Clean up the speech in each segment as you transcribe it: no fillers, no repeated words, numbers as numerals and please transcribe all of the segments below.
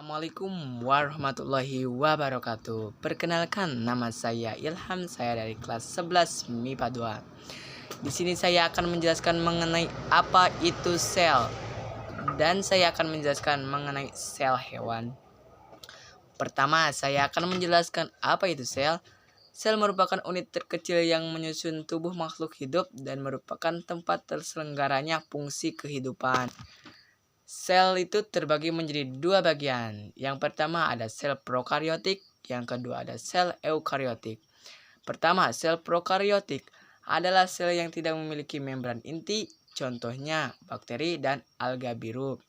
Assalamualaikum warahmatullahi wabarakatuh. Perkenalkan, nama saya Ilham, saya dari kelas 11 MIPA 2. Di sini saya akan menjelaskan mengenai apa itu sel, dan saya akan menjelaskan mengenai sel hewan. Pertama, saya akan menjelaskan apa itu sel. Sel merupakan unit terkecil yang menyusun tubuh makhluk hidup dan merupakan tempat terselenggaranya fungsi kehidupan. Sel itu terbagi menjadi dua bagian. Yang pertama ada sel prokariotik, yang kedua ada sel eukariotik. Pertama, sel prokariotik adalah sel yang tidak memiliki membran inti, contohnya bakteri dan alga biru.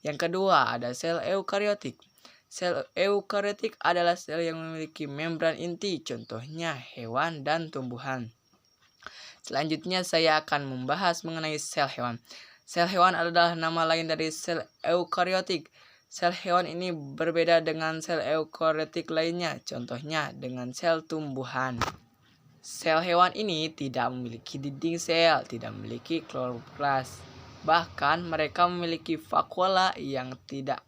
Yang kedua ada sel eukariotik. Sel eukariotik adalah sel yang memiliki membran inti, contohnya hewan dan tumbuhan. Selanjutnya saya akan membahas mengenai sel hewan. Sel hewan adalah nama lain dari sel eukariotik. Sel hewan ini berbeda dengan sel eukariotik lainnya, contohnya dengan sel tumbuhan. Sel hewan ini tidak memiliki dinding sel, tidak memiliki kloroplas. Bahkan mereka memiliki vakuola yang tidak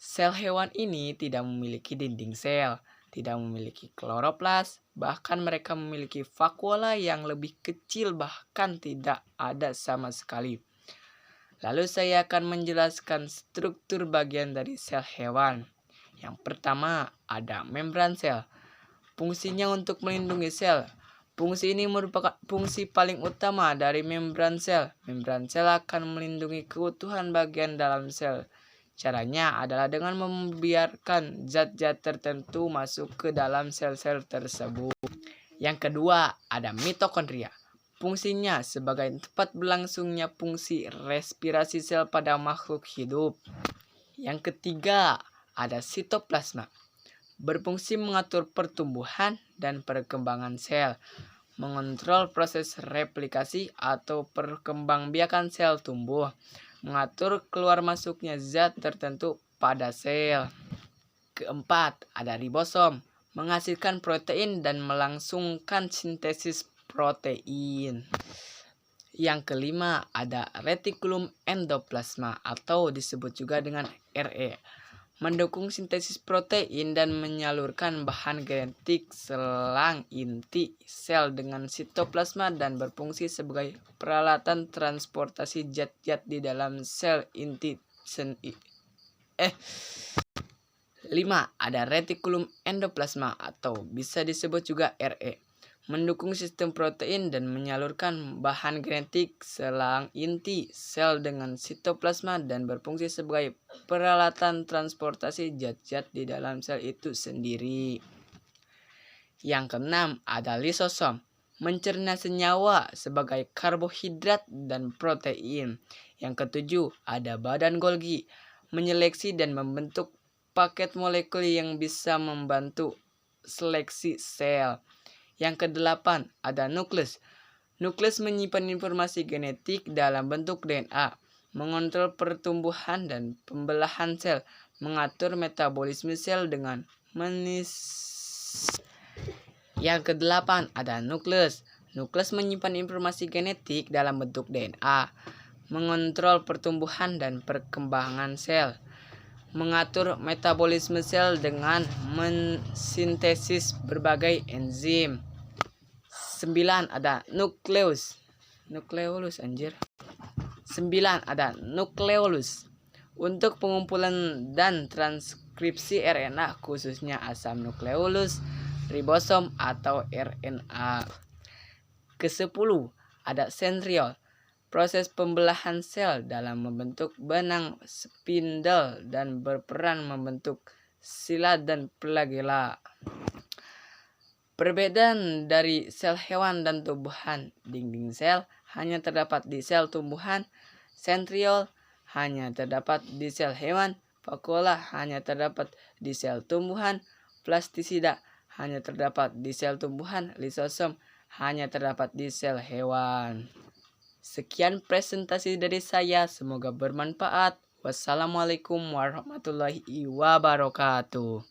Sel hewan ini tidak memiliki dinding sel, tidak memiliki kloroplas, bahkan mereka memiliki vakuola yang lebih kecil, bahkan tidak ada sama sekali. Lalu saya akan menjelaskan struktur bagian dari sel hewan. Yang pertama ada membran sel. Fungsinya untuk melindungi sel. Fungsi ini merupakan fungsi paling utama dari membran sel. Membran sel akan melindungi keutuhan bagian dalam sel. Caranya adalah dengan membiarkan zat-zat tertentu masuk ke dalam sel-sel tersebut. Yang kedua, ada mitokondria. Fungsinya sebagai tempat berlangsungnya fungsi respirasi sel pada makhluk hidup. Yang ketiga, ada sitoplasma. Berfungsi mengatur pertumbuhan dan perkembangan sel, mengontrol proses replikasi atau perkembangbiakan sel tumbuh, mengatur keluar masuknya zat tertentu pada sel. Keempat, ada ribosom, menghasilkan protein dan melangsungkan sintesis protein. Yang kelima, ada retikulum endoplasma atau disebut juga dengan RE, mendukung sintesis protein dan menyalurkan bahan genetik selang inti sel dengan sitoplasma dan berfungsi sebagai peralatan transportasi zat-zat di dalam sel inti. 5. Ada retikulum endoplasma atau bisa disebut juga RE, mendukung sistem protein dan menyalurkan bahan genetik selang inti sel dengan sitoplasma dan berfungsi sebagai peralatan transportasi zat-zat di dalam sel itu sendiri. Yang keenam, ada lisosom, mencerna senyawa sebagai karbohidrat dan protein. Yang ketujuh, ada badan Golgi, menyeleksi dan membentuk paket molekul yang bisa membantu seleksi sel. Yang kedelapan, ada nukleus. Nukleus menyimpan informasi genetik dalam bentuk DNA, mengontrol pertumbuhan dan pembelahan sel, mengatur metabolisme sel dengan Yang kedelapan, ada nukleus. Nukleus menyimpan informasi genetik dalam bentuk DNA, mengontrol pertumbuhan dan perkembangan sel, mengatur metabolisme sel dengan mensintesis berbagai enzim. 9. Ada nukleus. 9. Ada nukleolus untuk pengumpulan dan transkripsi RNA, khususnya asam nukleolus, ribosom atau RNA. Ke-10. Ada sentriol, proses pembelahan sel dalam membentuk benang spindle dan berperan membentuk sila dan flagela. Perbedaan dari sel hewan dan tumbuhan, dinding sel hanya terdapat di sel tumbuhan, sentriol hanya terdapat di sel hewan, vakuola hanya terdapat di sel tumbuhan, plastisida hanya terdapat di sel tumbuhan, lisosom hanya terdapat di sel hewan. Sekian presentasi dari saya, semoga bermanfaat. Wassalamualaikum warahmatullahi wabarakatuh.